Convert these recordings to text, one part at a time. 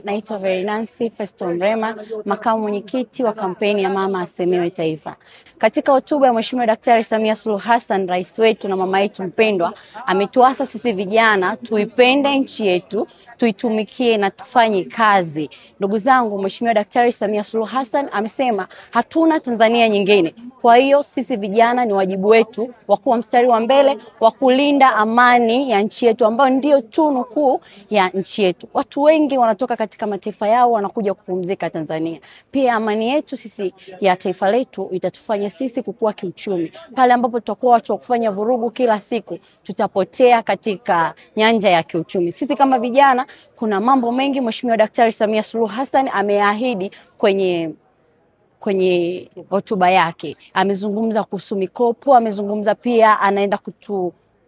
Naitwa Verinansi Festo Mrema, makamu mwenyekiti wa kampeni ya Mama Asemewe Taifa. Katika hotuba ya Mheshimiwa Daktari Samia Suluhu Hassan, rais wetu na mama yetu mpendwa, ametuasa sisi vijana tuipende nchi yetu, tuitumikie na tufanye kazi. Ndugu zangu, Mheshimiwa Daktari Samia Suluhu Hassan amesema hatuna Tanzania nyingine. Kwa hiyo sisi vijana ni wajibu wetu wa kuwa mstari wa mbele wa kulinda amani ya nchi yetu ambayo ndio tunu kuu ya nchi yetu. Watu wengi wanatoka katika mataifa yao wanakuja kupumzika Tanzania. Pia amani yetu sisi ya taifa letu itatufanya sisi kukua kiuchumi. Pale ambapo tutakuwa watu wa kufanya vurugu kila siku, tutapotea katika nyanja ya kiuchumi. Sisi kama vijana kuna mambo mengi Mheshimiwa Daktari Samia Suluhu Hassan ameahidi kwenye hotuba yake. Amezungumza kuhusu mikopo, amezungumza pia anaenda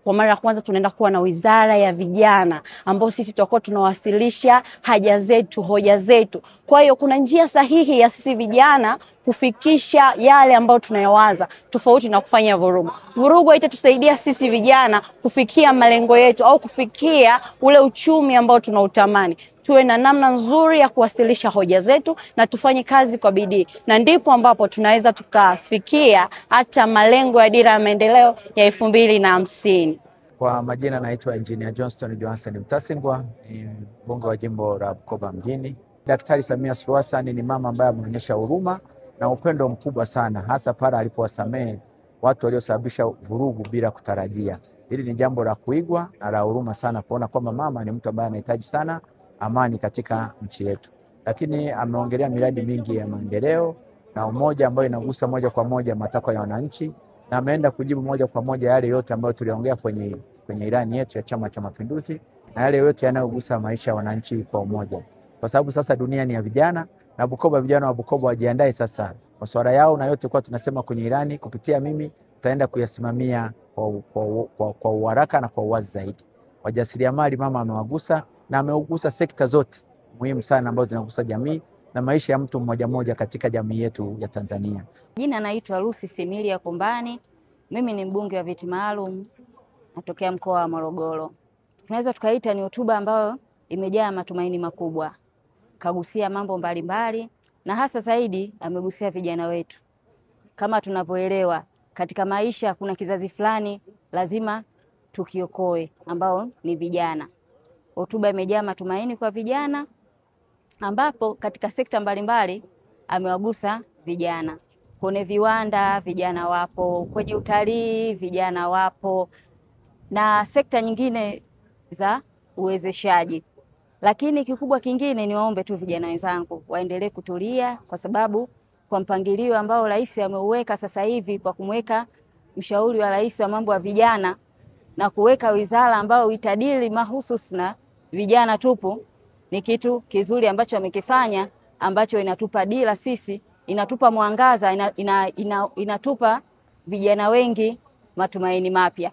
kwa mara ya kwanza tunaenda kuwa na wizara ya vijana ambao sisi tutakuwa tunawasilisha haja zetu, hoja zetu. Kwa hiyo kuna njia sahihi ya sisi vijana kufikisha yale ambayo tunayawaza, tofauti na kufanya vurugu. Vurugu itatusaidia sisi vijana kufikia malengo yetu au kufikia ule uchumi ambao tunautamani. Tuwe na namna nzuri ya kuwasilisha hoja zetu na tufanye kazi kwa bidii. Na ndipo ambapo tunaweza tukafikia hata malengo ya dira ya maendeleo ya 2050. Kwa majina naitwa Engineer Johnston Johnson Mtasingwa, ni mbunge wa jimbo la Bukoba mjini. Daktari Samia Suluhu Hassan ni mama ambaye ameonyesha huruma na upendo mkubwa sana, hasa pale alipowasamehe watu waliosababisha vurugu bila kutarajia. Hili ni jambo la kuigwa na la huruma sana, kuona kwamba mama ni mtu ambaye anahitaji sana amani katika nchi yetu. Lakini ameongelea miradi mingi ya maendeleo na umoja ambayo inagusa moja kwa moja matakwa ya wananchi, na ameenda kujibu moja kwa moja yale yote ambayo tuliongea kwenye ilani yetu ya Chama cha Mapinduzi, na yale yote yanayogusa maisha ya wananchi kwa umoja. Kwa sababu sasa dunia ni ya vijana, na Bukoba, vijana wa Bukoba wajiandae sasa. Masuala yao na yote kwa tunasema kwenye ilani kupitia mimi tutaenda kuyasimamia kwa uharaka na kwa uwazi zaidi. Wajasiriamali mama amewagusa na ameugusa sekta zote muhimu sana ambazo zinagusa jamii na maisha ya mtu mmoja mmoja katika jamii yetu ya Tanzania. Jina naitwa Lucy Similia Kombani. Mimi ni mbunge wa viti maalum natokea mkoa wa Morogoro. Tunaweza tukaita ni hotuba ambayo imejaa matumaini makubwa. Kagusia mambo mbalimbali na hasa zaidi amegusia vijana wetu. Kama tunavyoelewa katika maisha kuna kizazi fulani lazima tukiokoe ambao ni vijana. Hotuba imejaa matumaini kwa vijana ambapo katika sekta mbalimbali amewagusa vijana. Kwenye viwanda vijana wapo, kwenye utalii vijana wapo, na sekta nyingine za uwezeshaji. Lakini kikubwa kingine ni waombe tu vijana wenzangu waendelee kutulia, kwa sababu kwa mpangilio ambao rais ameuweka sasa hivi kwa kumweka mshauri wa rais wa mambo ya vijana na kuweka wizara ambayo itadili mahususi na vijana tupu, ni kitu kizuri ambacho amekifanya, ambacho inatupa dira sisi, inatupa mwangaza, inatupa vijana wengi matumaini mapya.